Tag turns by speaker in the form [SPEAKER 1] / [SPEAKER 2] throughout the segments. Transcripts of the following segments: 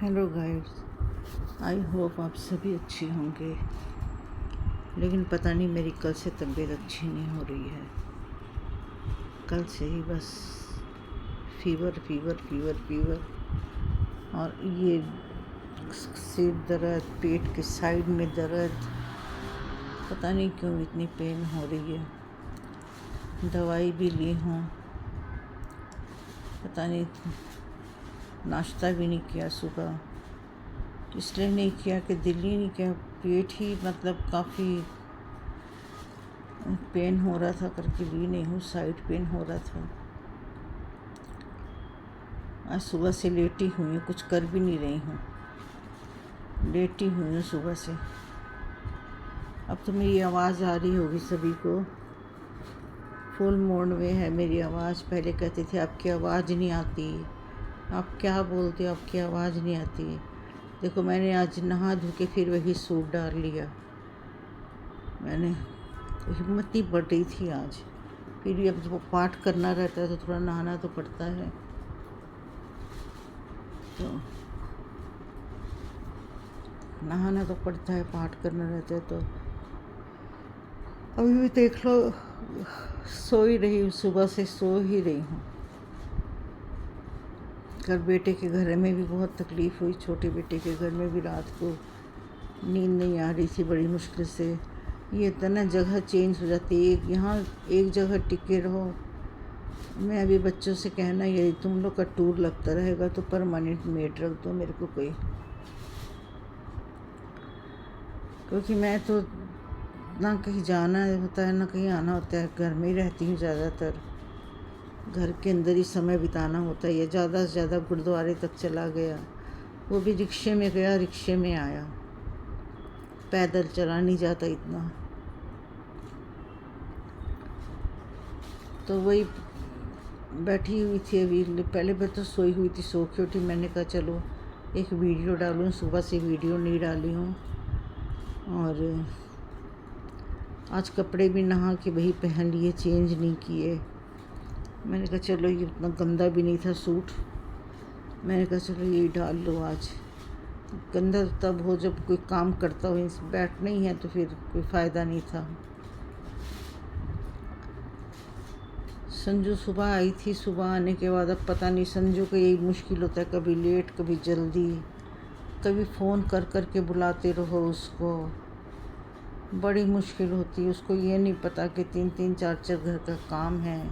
[SPEAKER 1] Hello guys, I hope आप सभी अच्छे होंगे। लेकिन पता नहीं मेरी कल से तबीयत अच्छी नहीं हो रही है। कल से ही बस फीवर फीवर फीवर फीवर और ये सिर दर्द, पेट के साइड में दर्द, पता नहीं क्यों इतनी पेन हो रही है। दवाई भी ली हूँ, पता नहीं, नाश्ता भी नहीं किया सुबह, इसलिए नहीं किया कि दिल ही नहीं किया, पेट ही मतलब काफ़ी पेन हो रहा था करके ली नहीं हूँ, साइड पेन हो रहा था। आज सुबह से लेटी हुई हूँ, कुछ कर भी नहीं रही हूँ, लेटी हुई हूँ सुबह से। अब तो मेरी आवाज़ आ रही होगी सभी को, फुल मोड में है मेरी आवाज़। पहले कहते थे आपकी आवाज़ नहीं आती, आप क्या बोलते हो, आपकी आवाज़ नहीं आती। देखो, मैंने आज नहा धो के फिर वही सूट डाल लिया। मैंने हिम्मत नहीं बढ़ रही थी आज, फिर भी अब जब पाठ करना रहता है तो थोड़ा नहाना तो पड़ता है। तो नहाना तो पड़ता है, पाठ करना रहता है। तो अभी भी देख लो, सो ही रही हूँ, सुबह से सो ही रही हूँ। कल बेटे के घर में भी बहुत तकलीफ़ हुई, छोटे बेटे के घर में भी रात को नींद नहीं आ रही थी बड़ी मुश्किल से। ये इतना जगह चेंज हो जाती है, यहाँ एक जगह टिके रहो। मैं अभी बच्चों से कहना यही, तुम लोग का टूर लगता रहेगा तो परमानेंट मेड रख दो मेरे को कोई, क्योंकि मैं तो ना कहीं जाना होता है ना कहीं आना होता है, घर में ही रहती हूँ ज़्यादातर। घर के अंदर ही समय बिताना होता है। ज़्यादा से ज़्यादा गुरुद्वारे तक चला गया, वो भी रिक्शे में गया, रिक्शे में आया, पैदल चला नहीं जाता इतना। तो वही बैठी हुई थी अभी, पहले मैं तो सोई हुई थी, सो के उठी। मैंने कहा चलो एक वीडियो डालूँ, सुबह से वीडियो नहीं डाली हूँ। और आज कपड़े भी नहा के वही पहन लिए, चेंज नहीं किए। मैंने कहा चलो, ये उतना गंदा भी नहीं था सूट, मैंने कहा चलो यही डाल लो आज। गंदा तब हो जब कोई काम करता हो, बैठना ही है तो फिर कोई फ़ायदा नहीं था। संजू सुबह आई थी, सुबह आने के बाद अब पता नहीं, संजू का यही मुश्किल होता है, कभी लेट कभी जल्दी, कभी फ़ोन कर कर के बुलाते रहो उसको, बड़ी मुश्किल होती है। उसको ये नहीं पता कि 3-3 4-4 घर का काम है,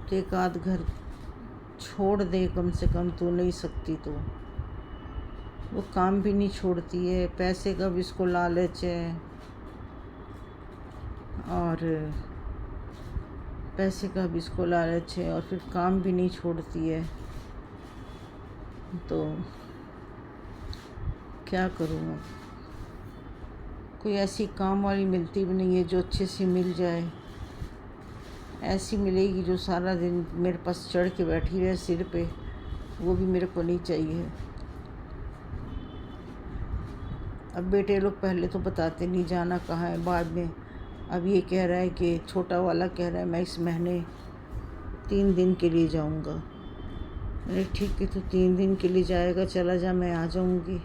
[SPEAKER 1] तो एक आध घर छोड़ दे कम से कम, तो नहीं सकती तो वो काम भी नहीं छोड़ती है। पैसे का भी इसको लालच है, और पैसे का भी इसको लालच है, और फिर काम भी नहीं छोड़ती है। तो क्या करूँ, कोई ऐसी काम वाली मिलती भी नहीं है जो अच्छे से मिल जाए। ऐसी मिलेगी जो सारा दिन मेरे पास चढ़ के बैठी रहे सिर पे, वो भी मेरे को नहीं चाहिए। अब बेटे लोग पहले तो बताते नहीं जाना कहाँ है, बाद में अब ये कह रहा है कि छोटा वाला कह रहा है मैं इस महीने 3 दिन के लिए जाऊंगा। मैंने ठीक है, तो 3 दिन के लिए जाएगा, चला जा, मैं आ जाऊंगी।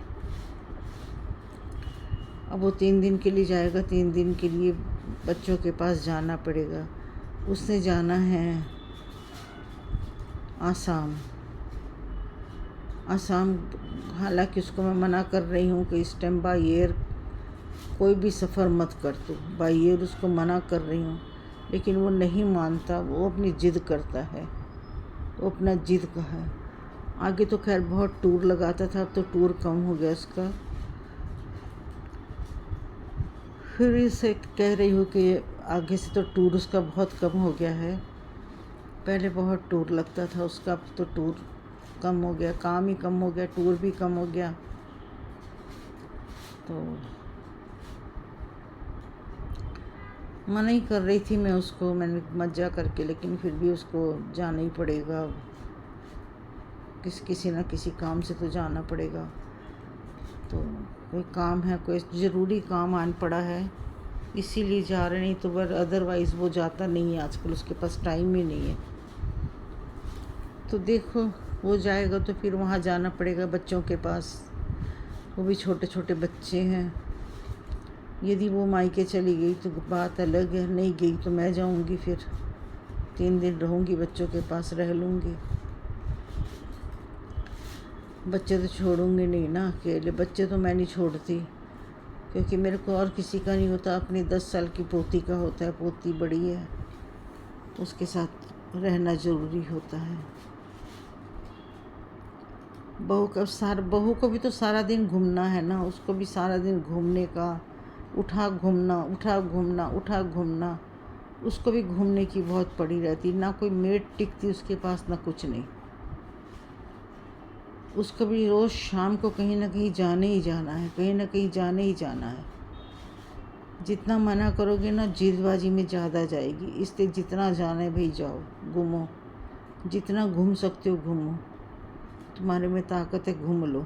[SPEAKER 1] अब वो 3 दिन के लिए जाएगा, 3 दिन के लिए बच्चों के पास जाना पड़ेगा। उसने जाना है आसाम। आसाम, हालांकि उसको मैं मना कर रही हूँ कि इस टाइम बाई एयर कोई भी सफ़र मत कर, तो बाई एयर उसको मना कर रही हूँ, लेकिन वो नहीं मानता, वो अपनी ज़िद करता है, वो अपना ज़िद का है। आगे तो खैर बहुत टूर लगाता था, अब तो टूर कम हो गया उसका। फिर इसे कह रही हूँ कि आगे से तो टूर उसका बहुत कम हो गया है। पहले बहुत टूर लगता था उसका, अब तो टूर कम हो गया, काम ही कम हो गया, टूर भी कम हो गया। तो मना ही कर रही थी मैं उसको, मैंने मज़ा करके, लेकिन फिर भी उसको जाना ही पड़ेगा। किसी ना किसी काम से तो जाना पड़ेगा। तो कोई काम है, कोई ज़रूरी काम आन पड़ा है, इसीलिए जा रहे, नहीं तो पर अदरवाइज़ वो जाता नहीं है, आजकल उसके पास टाइम ही नहीं है। तो देखो, वो जाएगा तो फिर वहाँ जाना पड़ेगा बच्चों के पास, वो भी छोटे छोटे बच्चे हैं। यदि वो मायके चली गई तो बात अलग है, नहीं गई तो मैं जाऊंगी, फिर 3 दिन रहूंगी बच्चों के पास, रह लूँगी। बच्चे तो छोड़ूंगी नहीं ना अकेले, बच्चे तो मैं नहीं छोड़ती, क्योंकि मेरे को और किसी का नहीं होता, अपनी 10 साल की पोती का होता है। पोती बड़ी है, उसके साथ रहना ज़रूरी होता है। बहू को भी तो सारा दिन घूमना है ना, उसको भी सारा दिन घूमने का, उठा घूमना, उठा घूमना, उठा घूमना, उसको भी घूमने की बहुत पड़ी रहती। ना कोई मेड टिकती उसके पास, ना कुछ नहीं। उसको भी रोज़ शाम को कहीं ना कहीं जाने ही जाना है, कहीं ना कहीं जाने ही जाना है। जितना मना करोगे ना, जिदबाजी में ज़्यादा जाएगी। इसलिए जितना जाना है भाई जाओ, घूमो, जितना घूम सकते हो घूमो, तुम्हारे में ताकत है, घूम लो।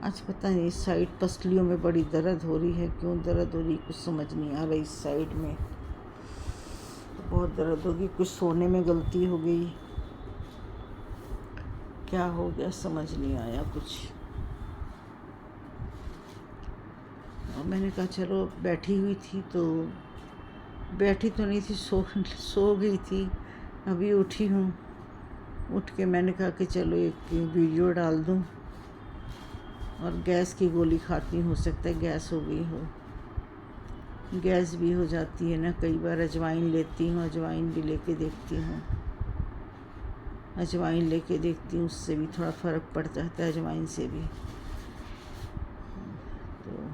[SPEAKER 1] आज पता नहीं इस साइड पसलियों में बड़ी दर्द हो रही है, क्यों दर्द हो रही कुछ समझ नहीं आ रहा। इस साइड में बहुत दर्द होगी, कुछ सोने में गलती हो गई, क्या हो गया समझ नहीं आया कुछ। और मैंने कहा चलो, बैठी हुई थी तो, बैठी तो नहीं थी, सो गई थी, अभी उठी हूँ। उठ के मैंने कहा कि चलो एक वीडियो डाल दूँ, और गैस की गोली खाती, हो सकता है गैस हो गई हो। गैस भी हो जाती है ना कई बार। अजवाइन लेती हूँ, अजवाइन भी लेके देखती हूँ, अजवाइन लेके देखती हूँ, उससे भी थोड़ा फ़र्क पड़ जाता है, अजवाइन से भी। तो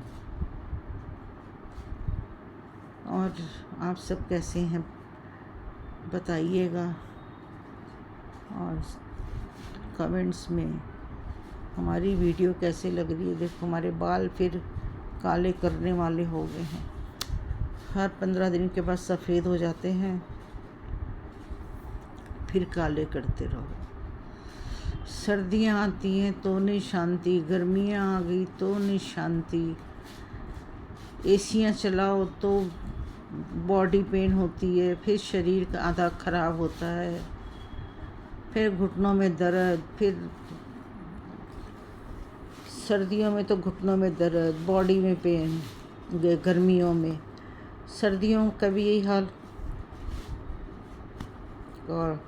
[SPEAKER 1] और आप सब कैसे हैं बताइएगा, और कमेंट्स में हमारी वीडियो कैसे लग रही है। देखो हमारे बाल फिर काले करने वाले हो गए हैं, हर 15 दिन के बाद सफ़ेद हो जाते हैं, फिर काले करते रहो। सर्दियाँ आती हैं तो नहीं शांति, गर्मियाँ आ गई तो नहीं शांति, एसियाँ चलाओ तो बॉडी पेन होती है, फिर शरीर का आधा ख़राब होता है, फिर घुटनों में दर्द, फिर सर्दियों में तो घुटनों में दर्द, बॉडी में पेन, गर्मियों में, सर्दियों का भी यही हाल। और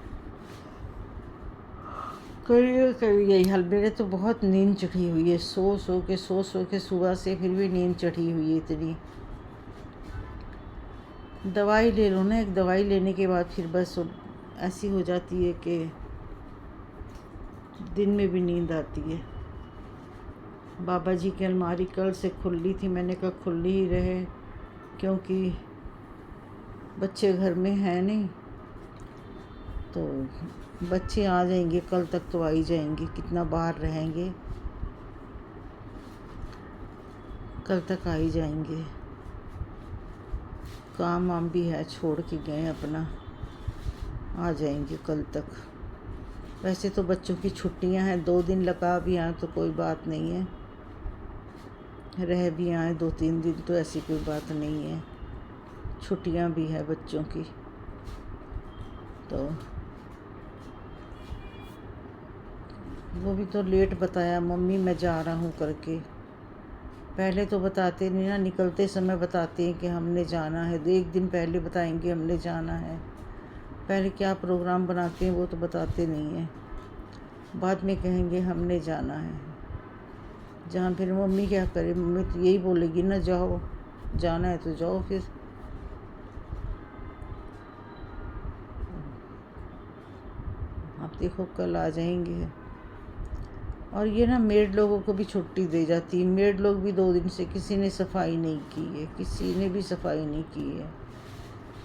[SPEAKER 1] कभी यही हाल। मेरे तो बहुत नींद चढ़ी हुई है, सो सो के सुबह से फिर भी नींद चढ़ी हुई है इतनी। दवाई ले लो ना, एक दवाई लेने के बाद फिर बस ऐसी हो जाती है कि दिन में भी नींद आती है। बाबा जी की अलमारी कल से खुली थी, मैंने कहा खुली ही रहे, क्योंकि बच्चे घर में हैं नहीं, तो बच्चे आ जाएंगे, कल तक तो आ ही जाएंगे, कितना बाहर रहेंगे, कल तक आ ही जाएंगे। काम वाम भी है, छोड़ के गए अपना, आ जाएंगे कल तक। वैसे तो बच्चों की छुट्टियां हैं, 2 दिन लगा भी आए तो कोई बात नहीं है, रह भी आए 2-3 दिन तो ऐसी कोई बात नहीं है, छुट्टियां भी है बच्चों की। तो वो भी तो लेट बताया, मम्मी मैं जा रहा हूँ करके। पहले तो बताते नहीं ना, निकलते समय बताते हैं कि हमने जाना है, 1 दिन पहले बताएंगे हमने जाना है। पहले क्या प्रोग्राम बनाते हैं वो तो बताते नहीं हैं, बाद में कहेंगे हमने जाना है। जहाँ फिर मम्मी क्या करे, मम्मी तो यही बोलेगी ना, जाओ, जाना है तो जाओ फिर। आप देखो कल आ जाएंगे। और ये ना मेड लोगों को भी छुट्टी दे जाती है, मेड लोग भी 2 दिन से किसी ने सफाई नहीं की है, किसी ने भी सफाई नहीं की है।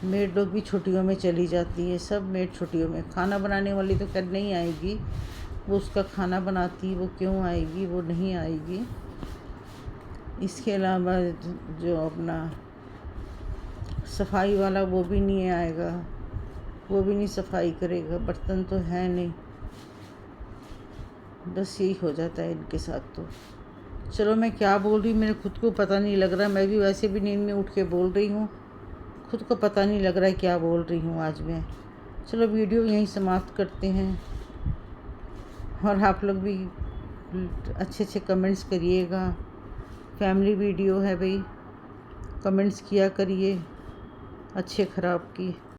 [SPEAKER 1] मेड लोग भी छुट्टियों में चली जाती है, सब मेड छुट्टियों में। खाना बनाने वाली तो खैर नहीं आएगी, वो उसका खाना बनाती, वो क्यों आएगी, वो नहीं आएगी। इसके अलावा जो अपना सफाई वाला वो भी नहीं आएगा, वो भी नहीं सफाई करेगा, बर्तन तो है नहीं। बस यही हो जाता है इनके साथ तो। चलो मैं क्या बोल रही हूँ मेरे खुद को पता नहीं लग रहा, मैं भी वैसे भी नींद में उठ के बोल रही हूँ, खुद को पता नहीं लग रहा है क्या बोल रही हूँ आज मैं। चलो वीडियो यहीं समाप्त करते हैं, और आप लोग भी अच्छे अच्छे कमेंट्स करिएगा। फैमिली वीडियो है भाई, कमेंट्स किया करिए अच्छे ख़राब की।